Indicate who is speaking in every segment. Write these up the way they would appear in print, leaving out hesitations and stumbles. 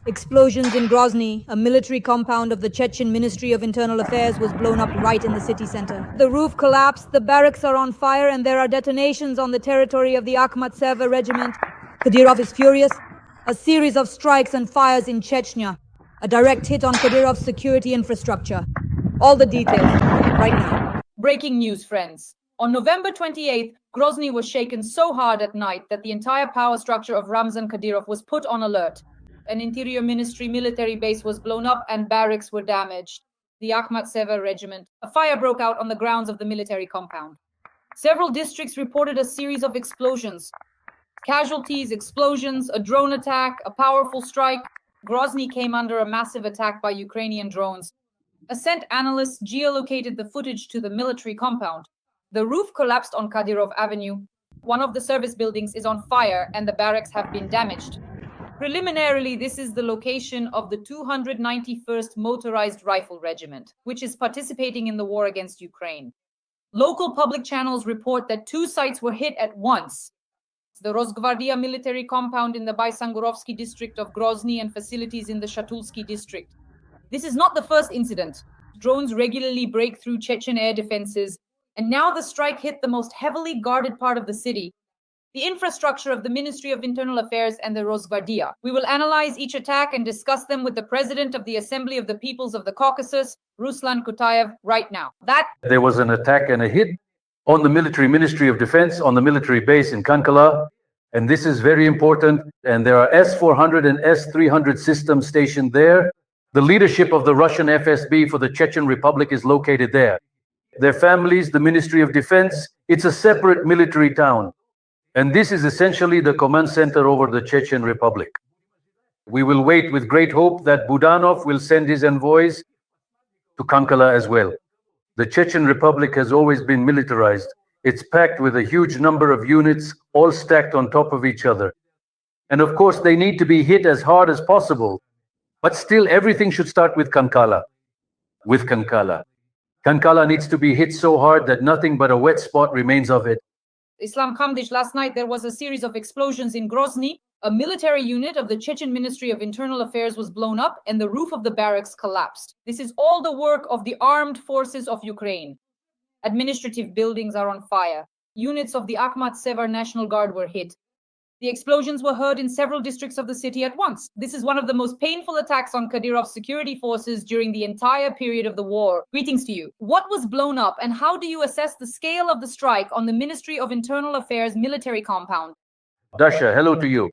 Speaker 1: Explosions in Grozny, a military compound of the Chechen Ministry of Internal Affairs, was blown up right in the city center. The roof collapsed, the barracks are on fire, and there are detonations on the territory of the Akhmat-Sever regiment. Kadyrov is furious. A series of strikes and fires in Chechnya. A direct hit on Kadyrov's security infrastructure. All the details, right now.
Speaker 2: Breaking news, friends. On November 28th, Grozny was shaken so hard at night that the entire power structure of Ramzan Kadyrov was put on alert. An Interior Ministry military base was blown up and barracks were damaged. The Akhmat-Sever regiment. A fire broke out on the grounds of the military compound. Several districts reported a series of explosions. Casualties, explosions, a drone attack, a powerful strike. Grozny came under a massive attack by Ukrainian drones. Ascent analysts geolocated the footage to the military compound. The roof collapsed on Kadyrov Avenue. One of the service buildings is on fire and the barracks have been damaged. Preliminarily, this is the location of the 291st Motorized Rifle Regiment, which is participating in the war against Ukraine. Local public channels report that 2 sites were hit at once. The Rosgvardia military compound in the Baisangurovsky district of Grozny and facilities in the Shatulsky district. This is not the first incident. Drones regularly break through Chechen air defenses, and now the strike hit the most heavily guarded part of the city, the infrastructure of the Ministry of Internal Affairs and the Rosgvardia. We will analyze each attack and discuss them with the President of the Assembly of the Peoples of the Caucasus, Ruslan Kutayev, right now.
Speaker 3: There was an attack and a hit on the military Ministry of Defense, on the military base in Kankala, and this is very important, and there are S-400 and S-300 systems stationed there. The leadership of the Russian FSB for the Chechen Republic is located there. Their families, the Ministry of Defense, it's a separate military town. And this is essentially the command center over the Chechen Republic. We will wait with great hope that Budanov will send his envoys to Kankala as well. The Chechen Republic has always been militarized. It's packed with a huge number of units, all stacked on top of each other. And of course, they need to be hit as hard as possible. But still, everything should start with Kankala. Kankala needs to be hit so hard that nothing but a wet spot remains of it.
Speaker 2: Islam Khamdish, last night there was a series of explosions in Grozny. A military unit of the Chechen Ministry of Internal Affairs was blown up and the roof of the barracks collapsed. This is all the work of the armed forces of Ukraine. Administrative buildings are on fire. Units of the Akhmat-Sever National Guard were hit. The explosions were heard in several districts of the city at once. This is one of the most painful attacks on Kadyrov's security forces during the entire period of the war. Greetings to you. What was blown up and how do you assess the scale of the strike on the Ministry of Internal Affairs military compound?
Speaker 3: Dasha, hello to you.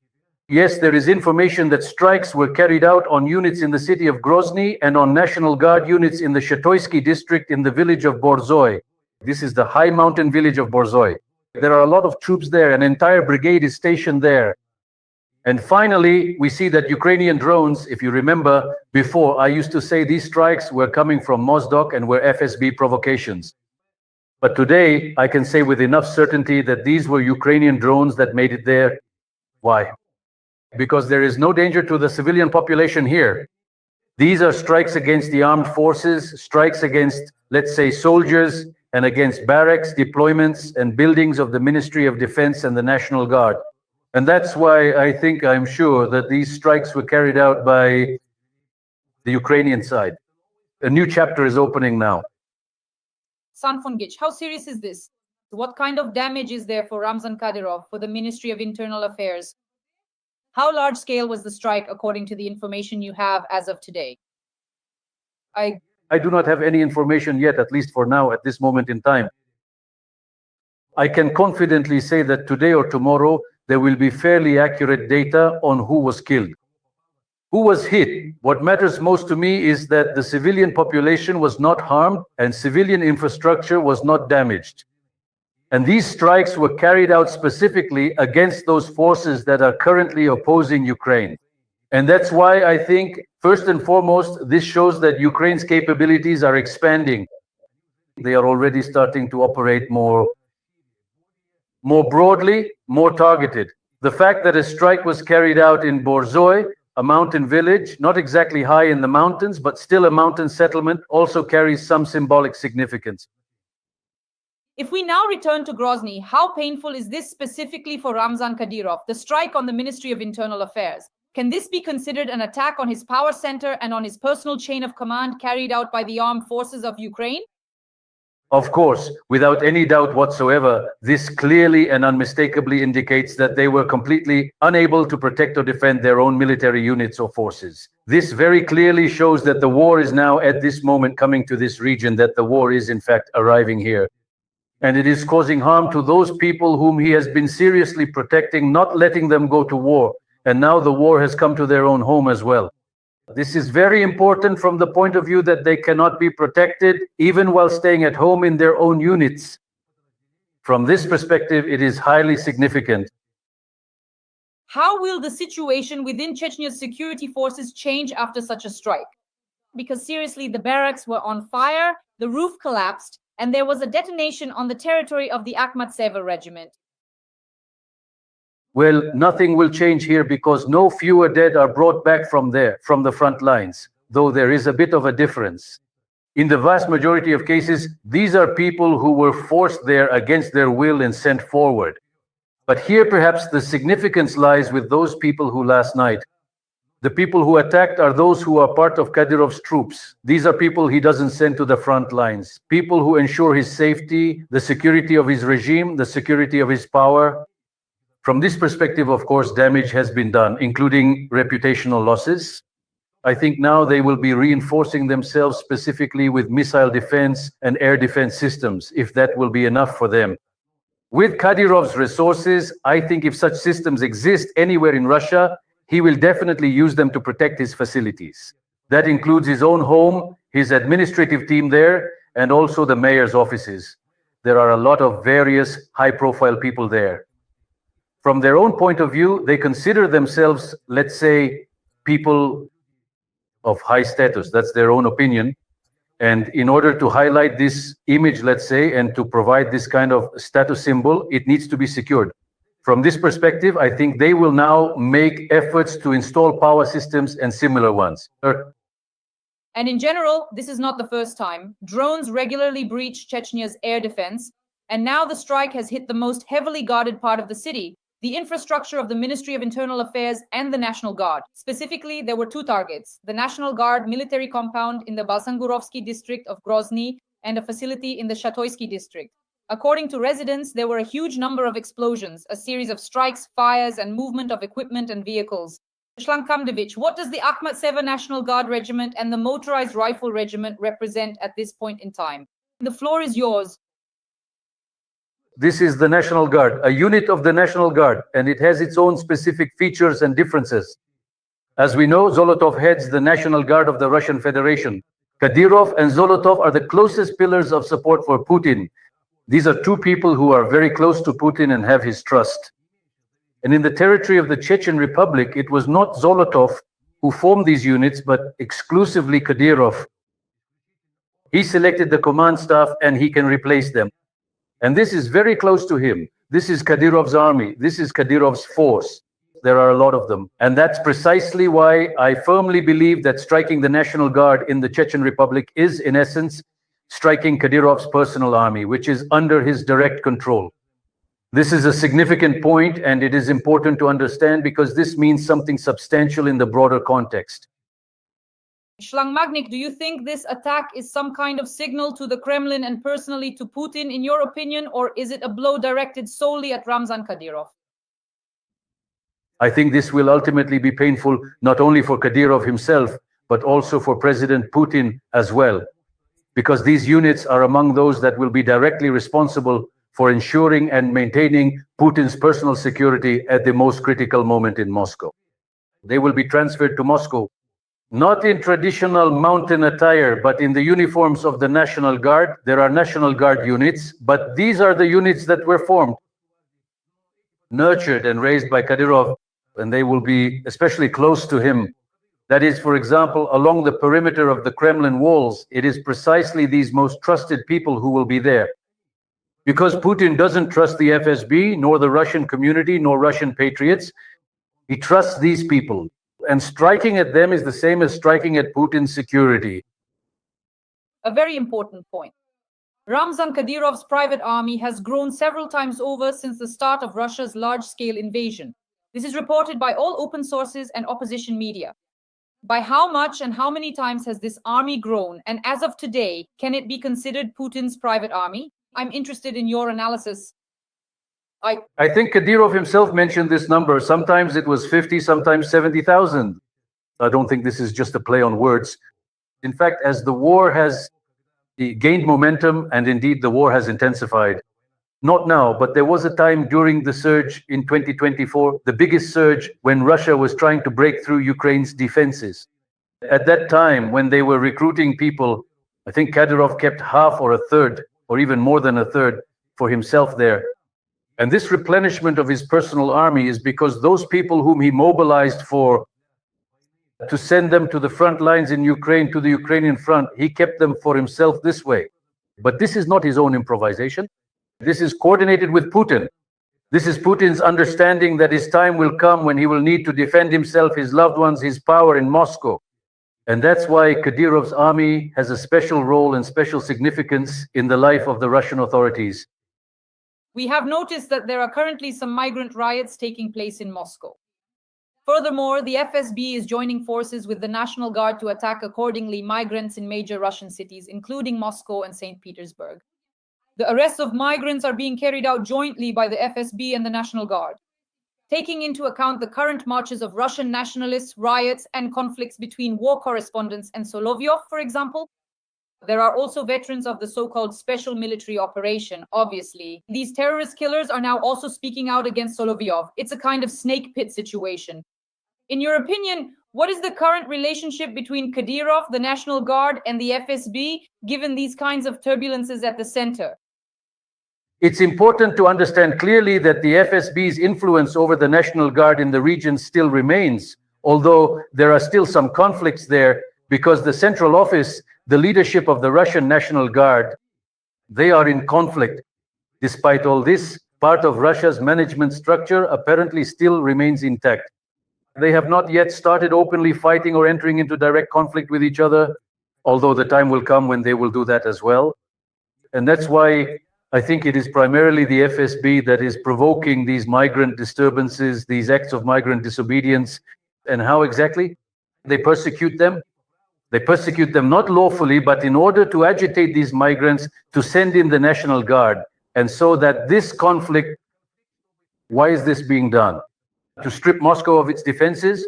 Speaker 3: Yes, there is information that strikes were carried out on units in the city of Grozny and on National Guard units in the Shatoysky district in the village of Borzoy. This is the high mountain village of Borzoy. There are a lot of troops there. An entire brigade is stationed there. And finally, we see that Ukrainian drones, if you remember, before I used to say these strikes were coming from Mozdok and were FSB provocations. But today, I can say with enough certainty that these were Ukrainian drones that made it there. Why? Because there is no danger to the civilian population here. These are strikes against the armed forces, strikes against, let's say, soldiers, and against barracks, deployments, and buildings of the Ministry of Defense and the National Guard. And that's why I'm sure that these strikes were carried out by the Ukrainian side. A new chapter is opening now.
Speaker 2: Sanfongich, how serious is this? What kind of damage is there for Ramzan Kadyrov, for the Ministry of Internal Affairs? How large scale was the strike according to the information you have as of today?
Speaker 3: I do not have any information yet, at least for now, at this moment in time. I can confidently say that today or tomorrow, there will be fairly accurate data on who was killed. Who was hit? What matters most to me is that the civilian population was not harmed and civilian infrastructure was not damaged. And these strikes were carried out specifically against those forces that are currently opposing Ukraine. And that's why I think, first and foremost, this shows that Ukraine's capabilities are expanding. They are already starting to operate more broadly, more targeted. The fact that a strike was carried out in Borzoy, a mountain village, not exactly high in the mountains, but still a mountain settlement, also carries some symbolic significance.
Speaker 2: If we now return to Grozny, how painful is this specifically for Ramzan Kadyrov, the strike on the Ministry of Internal Affairs? Can this be considered an attack on his power center and on his personal chain of command carried out by the armed forces of Ukraine?
Speaker 3: Of course, without any doubt whatsoever, this clearly and unmistakably indicates that they were completely unable to protect or defend their own military units or forces. This very clearly shows that the war is now at this moment coming to this region, that the war is in fact arriving here. And it is causing harm to those people whom he has been seriously protecting, not letting them go to war. And now the war has come to their own home as well. This is very important from the point of view that they cannot be protected even while staying at home in their own units. From this perspective, it is highly significant.
Speaker 2: How will the situation within Chechnya's security forces change after such a strike? Because seriously, the barracks were on fire, the roof collapsed, and there was a detonation on the territory of the Akhmat-Sever regiment.
Speaker 3: Well, nothing will change here because no fewer dead are brought back from there, from the front lines, though there is a bit of a difference. In the vast majority of cases, these are people who were forced there against their will and sent forward. But here perhaps the significance lies with those people who last night. The people who attacked are those who are part of Kadyrov's troops. These are people he doesn't send to the front lines. People who ensure his safety, the security of his regime, the security of his power. From this perspective, of course, damage has been done, including reputational losses. I think now they will be reinforcing themselves specifically with missile defense and air defense systems, if that will be enough for them. With Kadyrov's resources, I think if such systems exist anywhere in Russia, he will definitely use them to protect his facilities. That includes his own home, his administrative team there, and also the mayor's offices. There are a lot of various high-profile people there. From their own point of view, they consider themselves, let's say, people of high status. That's their own opinion. And in order to highlight this image, let's say, and to provide this kind of status symbol, it needs to be secured. From this perspective, I think they will now make efforts to install power systems and similar ones.
Speaker 2: And in general, this is not the first time. Drones regularly breach Chechnya's air defense, and now the strike has hit the most heavily guarded part of the city, the infrastructure of the Ministry of Internal Affairs and the National Guard. Specifically, there were two targets: the National Guard military compound in the Baisangurovsky district of Grozny and a facility in the Chechnya'S district. According to residents, there were a huge number of explosions, a series of strikes, fires, and movement of equipment and vehicles. Shlankhamdevich, what does the Akhmat-Sever National Guard Regiment and the Motorized Rifle Regiment represent at this point in time? The floor is yours.
Speaker 3: This is the National Guard, a unit of the National Guard, and it has its own specific features and differences. As we know, Zolotov heads the National Guard of the Russian Federation. Kadyrov and Zolotov are the closest pillars of support for Putin. These are two people who are very close to Putin and have his trust. And in the territory of the Chechen Republic, it was not Zolotov who formed these units, but exclusively Kadyrov. He selected the command staff and he can replace them. And this is very close to him. This is Kadyrov's army. This is Kadyrov's force. There are a lot of them. And that's precisely why I firmly believe that striking the National Guard in the Chechen Republic is, in essence, striking Kadyrov's personal army, which is under his direct control. This is a significant point, and it is important to understand because this means something substantial in the broader context.
Speaker 2: Shlangmagnik, do you think this attack is some kind of signal to the Kremlin and personally to Putin, in your opinion, or is it a blow directed solely at Ramzan Kadyrov?
Speaker 3: I think this will ultimately be painful not only for Kadyrov himself, but also for President Putin as well, because these units are among those that will be directly responsible for ensuring and maintaining Putin's personal security at the most critical moment in Moscow. They will be transferred to Moscow, not in traditional mountain attire, but in the uniforms of the National Guard. There are National Guard units, but these are the units that were formed, nurtured and raised by Kadyrov, and they will be especially close to him. That is, for example, along the perimeter of the Kremlin walls, it is precisely these most trusted people who will be there. Because Putin doesn't trust the FSB, nor the Russian community, nor Russian patriots, he trusts these people. And striking at them is the same as striking at Putin's security.
Speaker 2: A very important point. Ramzan Kadyrov's private army has grown several times over since the start of Russia's large-scale invasion. This is reported by all open sources and opposition media. By how much and how many times has this army grown? And as of today, can it be considered Putin's private army? I'm interested in your analysis.
Speaker 3: I think Kadyrov himself mentioned this number. Sometimes it was 50, sometimes 70,000. I don't think this is just a play on words. In fact, as the war has gained momentum, and indeed the war has intensified, not now, but there was a time during the surge in 2024, the biggest surge when Russia was trying to break through Ukraine's defenses. At that time, when they were recruiting people, I think Kadyrov kept half or a third, or even more than a third, for himself there. And this replenishment of his personal army is because those people whom he mobilized to send them to the front lines in Ukraine, to the Ukrainian front, he kept them for himself this way. But this is not his own improvisation. This is coordinated with Putin. This is Putin's understanding that his time will come when he will need to defend himself, his loved ones, his power in Moscow. And that's why Kadyrov's army has a special role and special significance in the life of the Russian authorities.
Speaker 2: We have noticed that there are currently some migrant riots taking place in Moscow. Furthermore, the FSB is joining forces with the National Guard to attack accordingly migrants in major Russian cities, including Moscow and St. Petersburg. The arrests of migrants are being carried out jointly by the FSB and the National Guard. Taking into account the current marches of Russian nationalists, riots, and conflicts between war correspondents and Solovyov, for example, there are also veterans of the so-called special military operation, obviously. These terrorist killers are now also speaking out against Solovyov. It's a kind of snake pit situation. In your opinion, what is the current relationship between Kadyrov, the National Guard, and the FSB, given these kinds of turbulences at the center?
Speaker 3: It's important to understand clearly that the FSB's influence over the National Guard in the region still remains, although there are still some conflicts there because the central office, the leadership of the Russian National Guard, they are in conflict. Despite all this, part of Russia's management structure apparently still remains intact. They have not yet started openly fighting or entering into direct conflict with each other, although the time will come when they will do that as well. And that's why I think it is primarily the FSB that is provoking these migrant disturbances, these acts of migrant disobedience. And how exactly? They persecute them. They persecute them not lawfully, but in order to agitate these migrants to send in the National Guard. And so that this conflict, why is this being done? To strip Moscow of its defenses?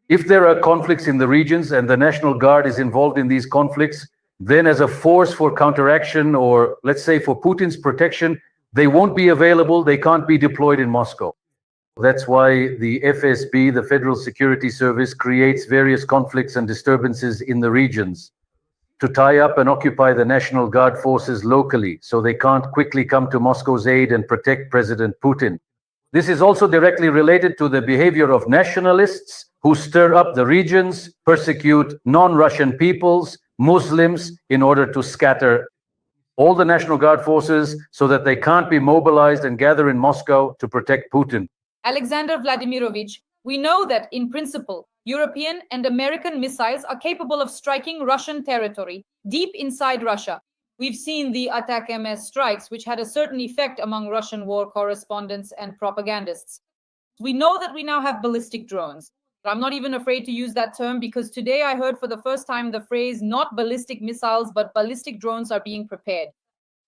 Speaker 3: If there are conflicts in the regions and the National Guard is involved in these conflicts, then as a force for counteraction, or let's say for Putin's protection, they won't be available, they can't be deployed in Moscow. That's why the FSB, the Federal Security Service, creates various conflicts and disturbances in the regions to tie up and occupy the National Guard forces locally so they can't quickly come to Moscow's aid and protect President Putin. This is also directly related to the behavior of nationalists who stir up the regions, persecute non-Russian peoples, Muslims, in order to scatter all the National Guard forces so that they can't be mobilized and gather in Moscow to protect Putin.
Speaker 2: Alexander Vladimirovich, we know that, in principle, European and American missiles are capable of striking Russian territory deep inside Russia. We've seen the Akhmat-Sever strikes, which had a certain effect among Russian war correspondents and propagandists. We know that we now have ballistic drones. I'm not even afraid to use that term because today I heard for the first time the phrase not ballistic missiles, but ballistic drones are being prepared.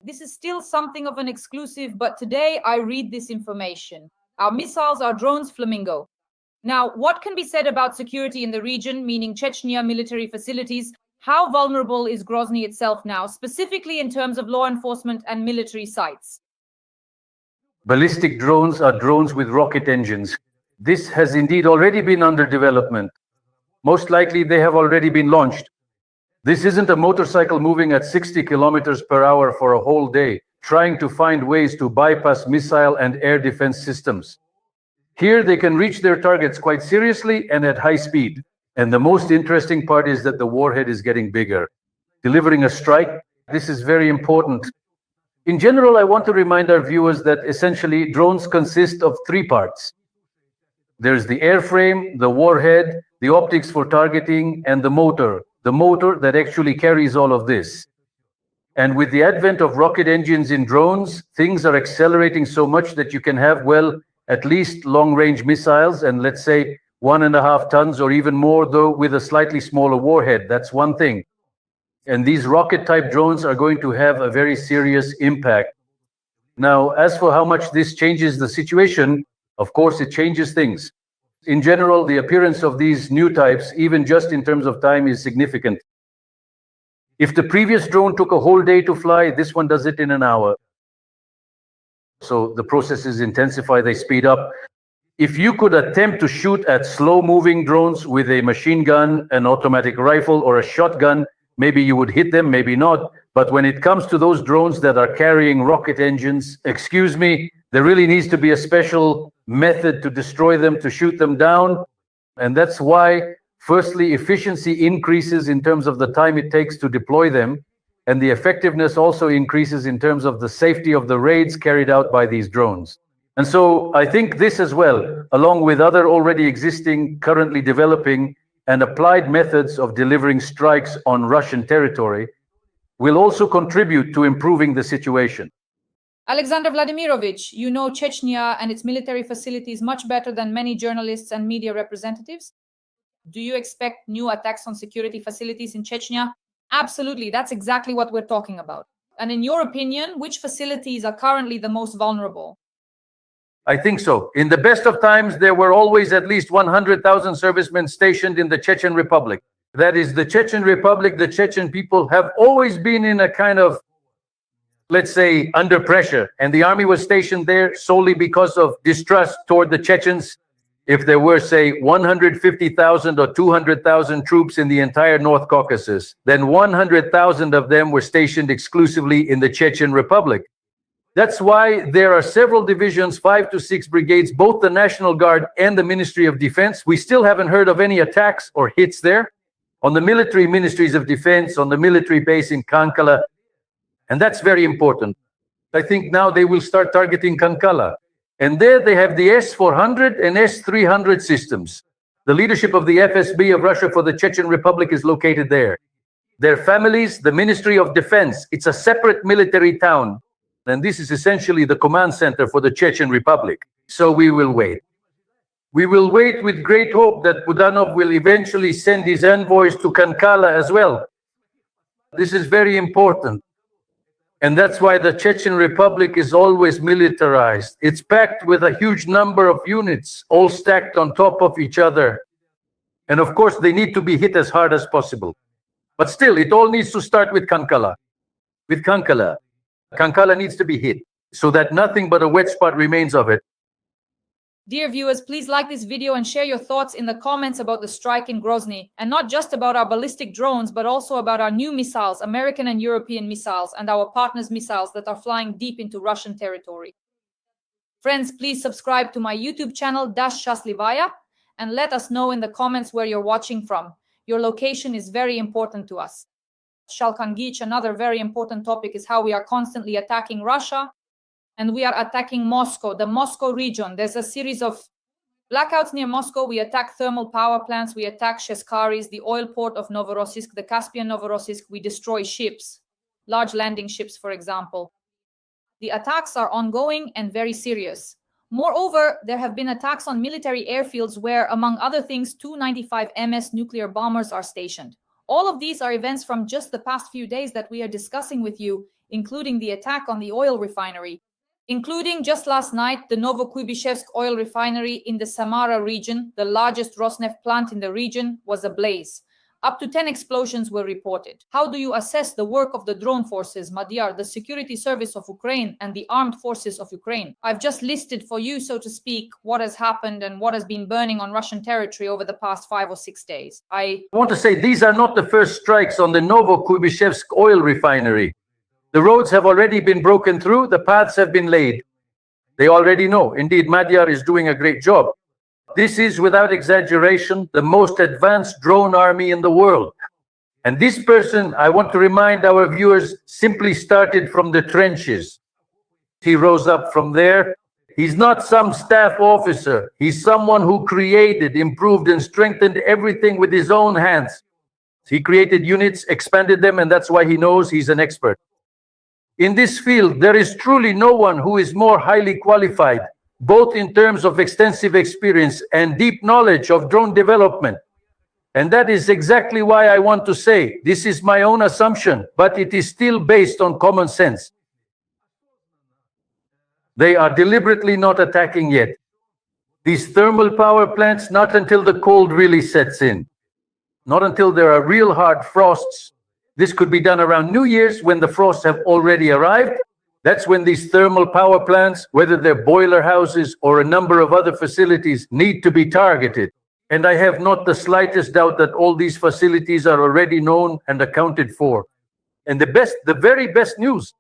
Speaker 2: This is still something of an exclusive, but today I read this information. Our missiles are drones Flamingo. Now, what can be said about security in the region, meaning Chechnya military facilities? How vulnerable is Grozny itself now, specifically in terms of law enforcement and military sites?
Speaker 3: Ballistic drones are drones with rocket engines. This has indeed already been under development. Most likely they have already been launched. This isn't a motorcycle moving at 60 kilometers per hour for a whole day, trying to find ways to bypass missile and air defense systems. Here they can reach their targets quite seriously and at high speed. And the most interesting part is that the warhead is getting bigger. Delivering a strike, this is very important. In general, I want to remind our viewers that essentially drones consist of three parts. There's the airframe, the warhead, the optics for targeting, and the motor that actually carries all of this. And with the advent of rocket engines in drones, things are accelerating so much that you can have, well, at least long-range missiles, and let's say 1.5 tons or even more, though with a slightly smaller warhead. That's one thing. And these rocket-type drones are going to have a very serious impact. Now, as for how much this changes the situation, of course, it changes things. In general, the appearance of these new types, even just in terms of time, is significant. If the previous drone took a whole day to fly, this one does it in an hour. So the processes intensify, they speed up. If you could attempt to shoot at slow-moving drones with a machine gun, an automatic rifle, or a shotgun, maybe you would hit them, maybe not. But when it comes to those drones that are carrying rocket engines, excuse me, there really needs to be a special method to destroy them, to shoot them down. And that's why, firstly, efficiency increases in terms of the time it takes to deploy them. And the effectiveness also increases in terms of the safety of the raids carried out by these drones. And so I think this as well, along with other already existing, currently developing, and applied methods of delivering strikes on Russian territory, will also contribute to improving the situation.
Speaker 2: Alexander Vladimirovich, you know Chechnya and its military facilities much better than many journalists and media representatives. Do you expect new attacks on security facilities in Chechnya? Absolutely, that's exactly what we're talking about. And in your opinion, which facilities are currently the most vulnerable?
Speaker 3: I think so. In the best of times, there were always at least 100,000 servicemen stationed in the Chechen Republic. That is, the Chechen Republic, the Chechen people have always been in a kind of, let's say, under pressure. And the army was stationed there solely because of distrust toward the Chechens. If there were, say, 150,000 or 200,000 troops in the entire North Caucasus, then 100,000 of them were stationed exclusively in the Chechen Republic. That's why there are several divisions, 5 to 6 brigades, both the National Guard and the Ministry of Defense. We still haven't heard of any attacks or hits there. On the military ministries of defense, on the military base in Kankala. And that's very important. I think now they will start targeting Kankala. And there they have the S-400 and S-300 systems. The leadership of the FSB of Russia for the Chechen Republic is located there. Their families, the Ministry of Defense, it's a separate military town. And this is essentially the command center for the Chechen Republic. So we will wait. We will wait with great hope that Budanov will eventually send his envoys to Kankala as well. This is very important. And that's why the Chechen Republic is always militarized. It's packed with a huge number of units, all stacked on top of each other. And of course, they need to be hit as hard as possible. But still, it all needs to start with Kankala. With Kankala. Kankala needs to be hit so that nothing but a wet spot remains of it.
Speaker 2: Dear viewers, please like this video and share your thoughts in the comments about the strike in Grozny, and not just about our ballistic drones, but also about our new missiles, American and European missiles, and our partners' missiles that are flying deep into Russian territory. Friends, please subscribe to my YouTube channel, Dasha, and let us know in the comments where you're watching from. Your location is very important to us. Shalkangich, another very important topic is how we are constantly attacking Russia, and we are attacking Moscow, the Moscow region. There's a series of blackouts near Moscow. We attack thermal power plants, we attack Chechnya'S, the oil port of Novorossiysk, the Caspian Novorossiysk. We destroy ships, large landing ships, for example. The attacks are ongoing and very serious. Moreover, there have been attacks on military airfields where, among other things, 295 MS nuclear bombers are stationed. All of these are events from just the past few days that we are discussing with you, including the attack on the oil refinery, including just last night, the Novokuybyshevsk oil refinery in the Samara region, the largest Rosneft plant in the region, was ablaze. Up to 10 explosions were reported. How do you assess the work of the drone forces, Magyar, the security service of Ukraine, and the armed forces of Ukraine? I've just listed for you, so to speak, what has happened and what has been burning on Russian territory over the past 5 or 6 days. I
Speaker 3: want to say these are not the first strikes on the Novokuybyshevsk oil refinery. The roads have already been broken through, the paths have been laid. They already know. Indeed, Magyar is doing a great job. This is, without exaggeration, the most advanced drone army in the world. And this person, I want to remind our viewers, simply started from the trenches. He rose up from there. He's not some staff officer. He's someone who created, improved, and strengthened everything with his own hands. He created units, expanded them, and that's why he knows he's an expert. In this field, there is truly no one who is more highly qualified, both in terms of extensive experience and deep knowledge of drone development. And that is exactly why I want to say, this is my own assumption, but it is still based on common sense. They are deliberately not attacking yet. These thermal power plants, not until the cold really sets in. Not until there are real hard frosts. This could be done around New Year's when the frosts have already arrived. That's when these thermal power plants, whether they're boiler houses or a number of other facilities, need to be targeted. And I have not the slightest doubt that all these facilities are already known and accounted for. And the very best news,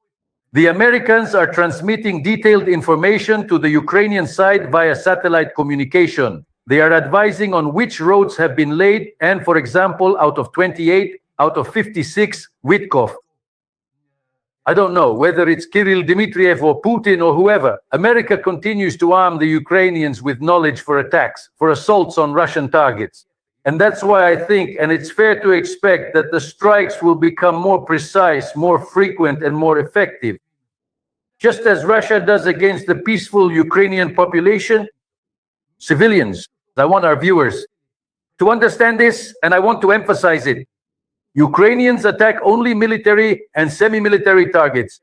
Speaker 3: the Americans are transmitting detailed information to the Ukrainian side via satellite communication. They are advising on which roads have been laid, and for example, out of 28, out of 56, Witkov. I don't know whether it's Kirill Dmitriev or Putin or whoever. America continues to arm the Ukrainians with knowledge for attacks, for assaults on Russian targets. And that's why I think, and it's fair to expect, that the strikes will become more precise, more frequent, and more effective. Just as Russia does against the peaceful Ukrainian population, civilians. I want our viewers to understand this, and I want to emphasize it. Ukrainians attack only military and semi-military targets.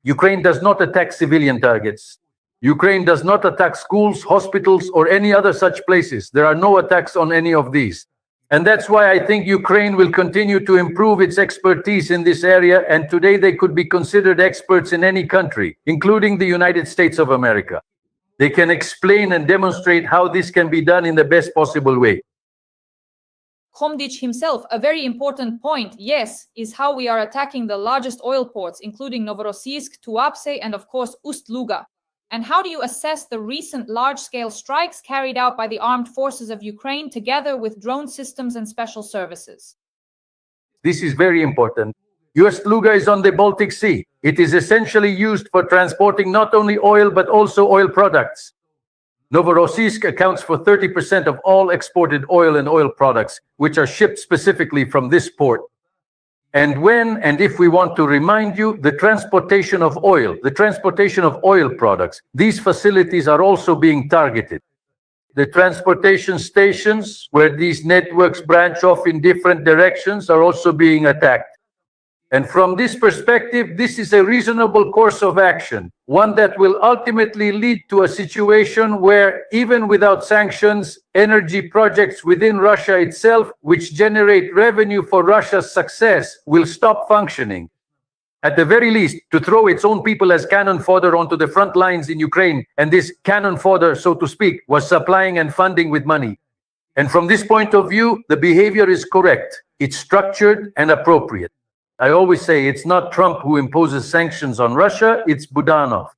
Speaker 3: Ukraine does not attack civilian targets. Ukraine does not attack schools, hospitals, or any other such places. There are no attacks on any of these. And that's why I think Ukraine will continue to improve its expertise in this area, and today they could be considered experts in any country, including the United States of America. They can explain and demonstrate how this can be done in the best possible way.
Speaker 2: Khomdich himself, a very important point, yes, is how we are attacking the largest oil ports, including Novorossiysk, Tuapse, and of course Ust-Luga. And how do you assess the recent large-scale strikes carried out by the armed forces of Ukraine together with drone systems and special services?
Speaker 3: This is very important. Ust-Luga is on the Baltic Sea. It is essentially used for transporting not only oil but also oil products. Novorossiysk accounts for 30% of all exported oil and oil products, which are shipped specifically from this port. And when and if we want to remind you, the transportation of oil products, these facilities are also being targeted. The transportation stations where these networks branch off in different directions are also being attacked. And from this perspective, this is a reasonable course of action, one that will ultimately lead to a situation where, even without sanctions, energy projects within Russia itself, which generate revenue for Russia's success, will stop functioning. At the very least, to throw its own people as cannon fodder onto the front lines in Ukraine, and this cannon fodder, so to speak, was supplying and funding with money. And from this point of view, the behavior is correct. It's structured and appropriate. I always say it's not Trump who imposes sanctions on Russia, it's Budanov.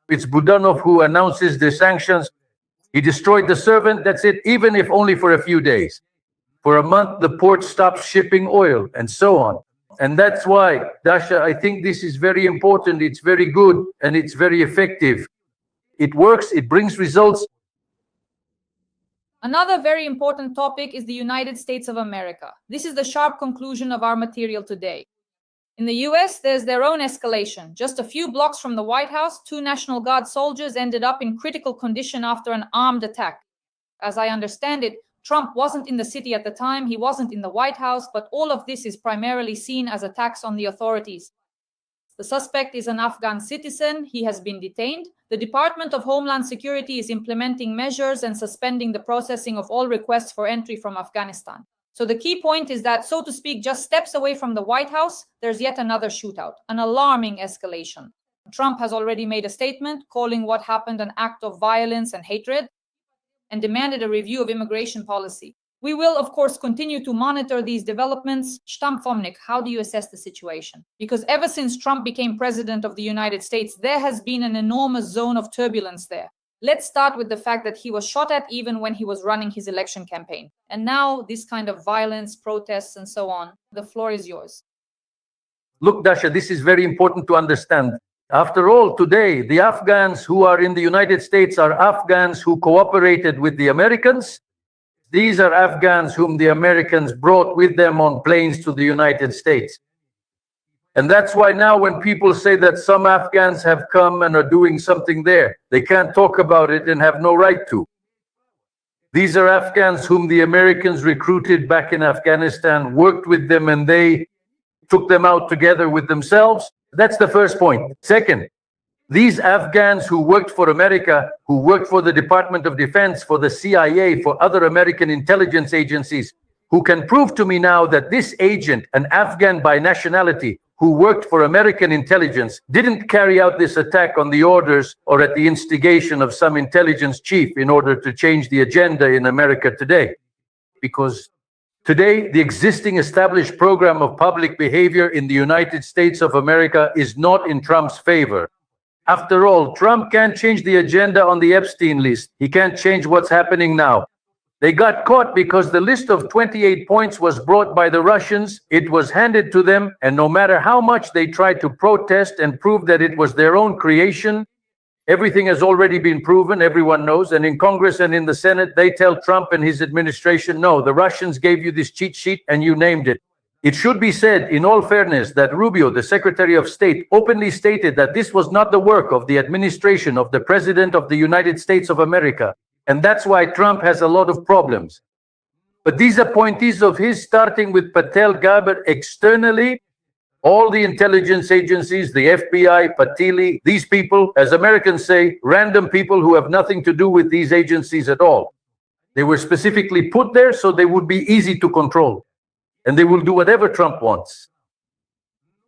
Speaker 3: It's Budanov who announces the sanctions. He destroyed the servant, that's it, even if only for a few days. For a month, the port stops shipping oil, and so on. And that's why, Dasha, I think this is very important, it's very good, and it's very effective. It works, it brings results.
Speaker 2: Another very important topic is the United States of America. This is the sharp conclusion of our material today. In the US, there's their own escalation. Just a few blocks from the White House, 2 National Guard soldiers ended up in critical condition after an armed attack. As I understand it, Trump wasn't in the city at the time, he wasn't in the White House, but all of this is primarily seen as attacks on the authorities. The suspect is an Afghan citizen. He has been detained. The Department of Homeland Security is implementing measures and suspending the processing of all requests for entry from Afghanistan. So the key point is that, so to speak, just steps away from the White House, there's yet another shootout, an alarming escalation. Trump has already made a statement calling what happened an act of violence and hatred and demanded a review of immigration policy. We will, of course, continue to monitor these developments. Shtamfomnik, how do you assess the situation? Because ever since Trump became president of the United States, there has been an enormous zone of turbulence there. Let's start with the fact that he was shot at even when he was running his election campaign. And now this kind of violence, protests, and so on. The floor is yours.
Speaker 3: Look, Dasha, this is very important to understand. After all, today, the Afghans who are in the United States are Afghans who cooperated with the Americans. These are Afghans whom the Americans brought with them on planes to the United States. And that's why now when people say that some Afghans have come and are doing something there, they can't talk about it and have no right to. These are Afghans whom the Americans recruited back in Afghanistan, worked with them, and they took them out together with themselves. That's the first point. Second, these Afghans who worked for America, who worked for the Department of Defense, for the CIA, for other American intelligence agencies, who can prove to me now that this agent, an Afghan by nationality, who worked for American intelligence, didn't carry out this attack on the orders or at the instigation of some intelligence chief in order to change the agenda in America today. Because today, the existing established program of public behavior in the United States of America is not in Trump's favor. After all, Trump can't change the agenda on the Epstein list. He can't change what's happening now. They got caught because the list of 28 points was brought by the Russians. It was handed to them, and no matter how much they tried to protest and prove that it was their own creation, everything has already been proven, everyone knows. And in Congress and in the Senate, they tell Trump and his administration, no, the Russians gave you this cheat sheet and you named it. It should be said, in all fairness, that Rubio, the Secretary of State, openly stated that this was not the work of the administration of the President of the United States of America. And that's why Trump has a lot of problems. But these appointees of his, starting with Patel Gaber externally, all the intelligence agencies, the FBI, Patili, these people, as Americans say, random people who have nothing to do with these agencies at all. They were specifically put there so they would be easy to control. And they will do whatever Trump wants.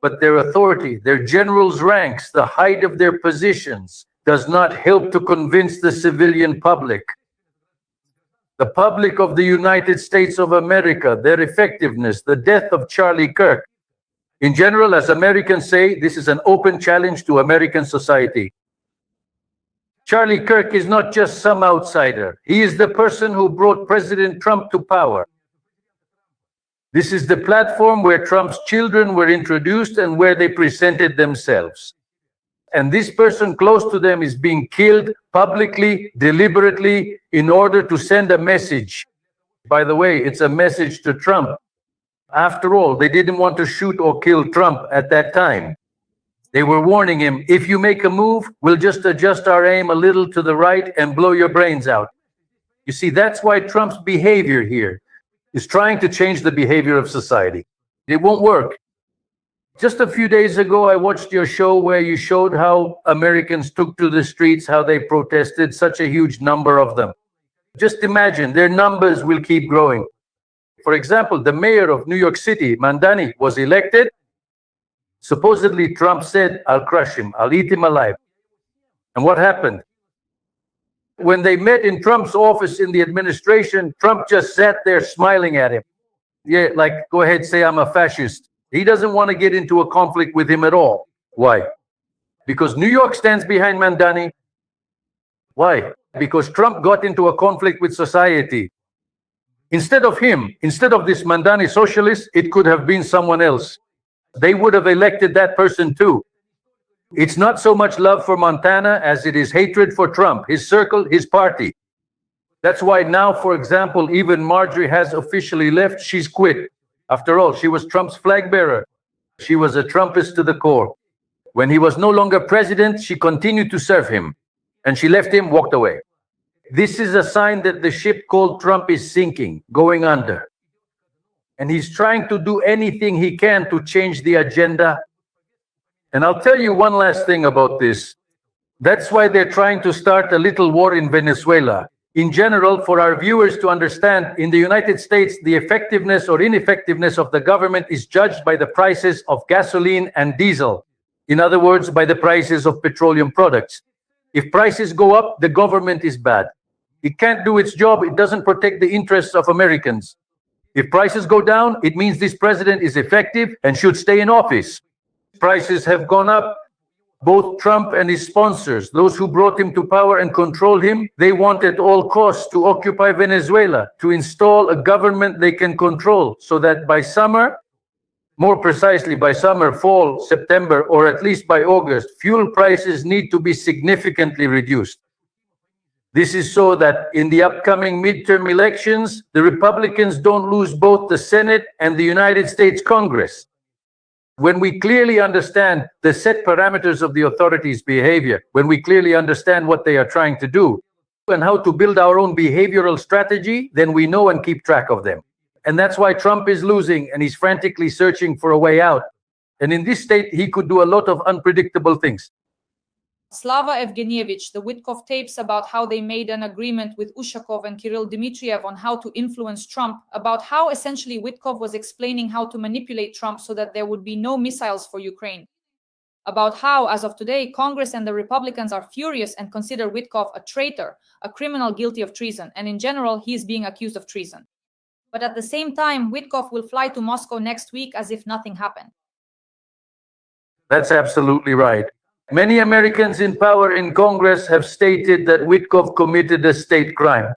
Speaker 3: But their authority, their generals' ranks, the height of their positions, does not help to convince the civilian public. The public of the United States of America, their effectiveness, the death of Charlie Kirk. In general, as Americans say, this is an open challenge to American society. Charlie Kirk is not just some outsider. He is the person who brought President Trump to power. This is the platform where Trump's children were introduced and where they presented themselves. And this person close to them is being killed publicly, deliberately, in order to send a message. By the way, it's a message to Trump. After all, they didn't want to shoot or kill Trump at that time. They were warning him, if you make a move, we'll just adjust our aim a little to the right and blow your brains out. You see, that's why Trump's behavior here is trying to change the behavior of society. It won't work. Just a few days ago, I watched your show where you showed how Americans took to the streets, how they protested, such a huge number of them. Just imagine, their numbers will keep growing. For example, the mayor of New York City, Mandani, was elected. Supposedly, Trump said, I'll crush him, I'll eat him alive. And what happened? When they met in Trump's office in the administration, Trump just sat there smiling at him. Yeah, like, go ahead, say I'm a fascist. He doesn't want to get into a conflict with him at all. Why? Because New York stands behind Mandani. Why? Because Trump got into a conflict with society. Instead of him, instead of this Mandani socialist, it could have been someone else. They would have elected that person too. It's not so much love for Montana as it is hatred for Trump, his circle, his party. That's why now, for example, even Marjorie has officially left. She's quit. After all, she was Trump's flag bearer. She was a Trumpist to the core. When he was no longer president, she continued to serve him. And she left him, walked away. This is a sign that the ship called Trump is sinking, going under. And he's trying to do anything he can to change the agenda. And I'll tell you one last thing about this. That's why they're trying to start a little war in Venezuela. In general, for our viewers to understand, in the United States, the effectiveness or ineffectiveness of the government is judged by the prices of gasoline and diesel. In other words, by the prices of petroleum products. If prices go up, the government is bad. It can't do its job. It doesn't protect the interests of Americans. If prices go down, it means this president is effective and should stay in office. Prices have gone up. Both Trump and his sponsors, those who brought him to power and controlled him, they want at all costs to occupy Venezuela, to install a government they can control, so that by summer, more precisely by summer, fall, September, or at least by August, fuel prices need to be significantly reduced. This is so that in the upcoming midterm elections, the Republicans don't lose both the Senate and the United States Congress. When we clearly understand the set parameters of the authorities' behavior, when we clearly understand what they are trying to do, and how to build our own behavioral strategy, then we know and keep track of them. And that's why Trump is losing and he's frantically searching for a way out. And in this state, he could do a lot of unpredictable things.
Speaker 2: Slava Evgenievich, the Witkov tapes about how they made an agreement with Ushakov and Kirill Dmitriev on how to influence Trump, about how essentially Witkov was explaining how to manipulate Trump so that there would be no missiles for Ukraine. About how, as of today, Congress and the Republicans are furious and consider Witkov a traitor, a criminal guilty of treason, and in general, he is being accused of treason. But at the same time, Witkov will fly to Moscow next week as if nothing happened.
Speaker 3: That's absolutely right. Many Americans in power in Congress have stated that Witkov committed a state crime.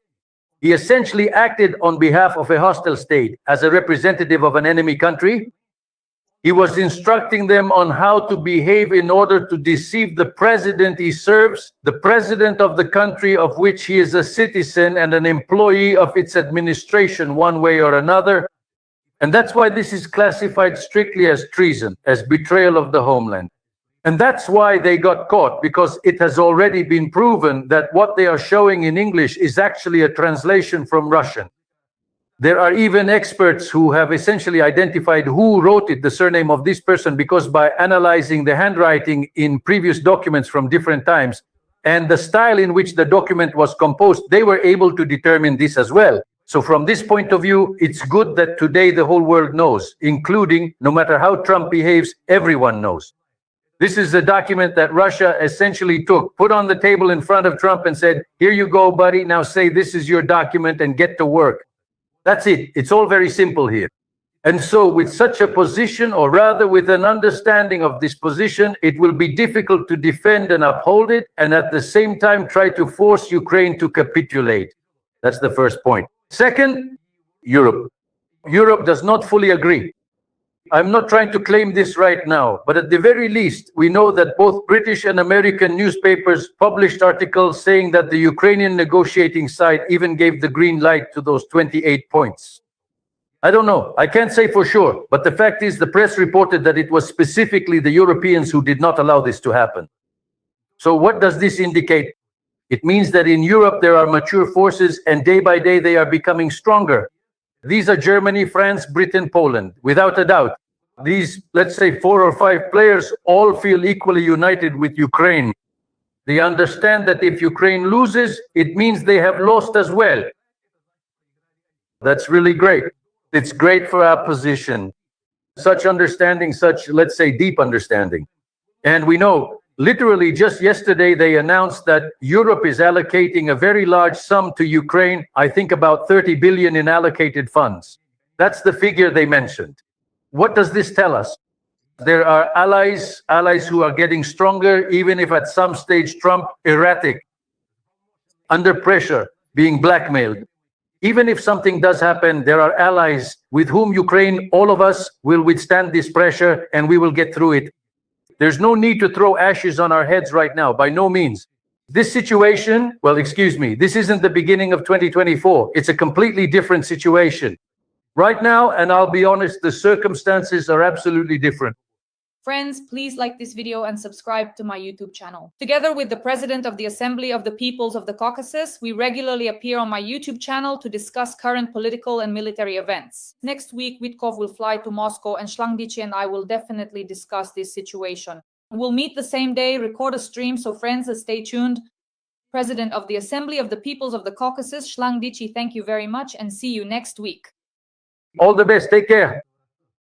Speaker 3: He essentially acted on behalf of a hostile state as a representative of an enemy country. He was instructing them on how to behave in order to deceive the president he serves, the president of the country of which he is a citizen and an employee of its administration one way or another. And that's why this is classified strictly as treason, as betrayal of the homeland. And that's why they got caught, because it has already been proven that what they are showing in English is actually a translation from Russian. There are even experts who have essentially identified who wrote it, the surname of this person, because by analyzing the handwriting in previous documents from different times and the style in which the document was composed, they were able to determine this as well. So from this point of view, it's good that today the whole world knows, including, no matter how Trump behaves, everyone knows. This is a document that Russia essentially took, put on the table in front of Trump and said, here you go, buddy, now say this is your document and get to work. That's it. It's all very simple here. And so with such a position, or rather with an understanding of this position, it will be difficult to defend and uphold it, and at the same time try to force Ukraine to capitulate. That's the first point. Second, Europe. Europe does not fully agree. I'm not trying to claim this right now, but at the very least, we know that both British and American newspapers published articles saying that the Ukrainian negotiating side even gave the green light to those 28 points. I don't know. I can't say for sure, but the fact is the press reported that it was specifically the Europeans who did not allow this to happen. So what does this indicate? It means that in Europe there are mature forces, and day by day they are becoming stronger. These are Germany, France, Britain, Poland, without a doubt. These, let's say, 4 or 5 players all feel equally united with Ukraine. They understand that if Ukraine loses, it means they have lost as well. That's really great. It's great for our position. Such understanding, such, let's say, deep understanding. And we know, literally just yesterday, they announced that Europe is allocating a very large sum to Ukraine, I think about 30 billion in allocated funds. That's the figure they mentioned. What does this tell us? There are allies who are getting stronger, even if at some stage Trump erratic, under pressure, being blackmailed. Even if something does happen, there are allies with whom Ukraine, all of us, will withstand this pressure and we will get through it. There's no need to throw ashes on our heads right now, by no means. This situation, well, excuse me, this isn't the beginning of 2024. It's a completely different situation. Right now, and I'll be honest, the circumstances are absolutely different.
Speaker 2: Friends, please like this video and subscribe to my YouTube channel. Together with the President of the Assembly of the Peoples of the Caucasus, we regularly appear on my YouTube channel to discuss current political and military events. Next week, Witkov will fly to Moscow and Shlangdichi and I will definitely discuss this situation. We'll meet the same day, record a stream, so friends, stay tuned. President of the Assembly of the Peoples of the Caucasus, Shlangdichi, thank you very much and see you next week.
Speaker 3: All the best. Take care.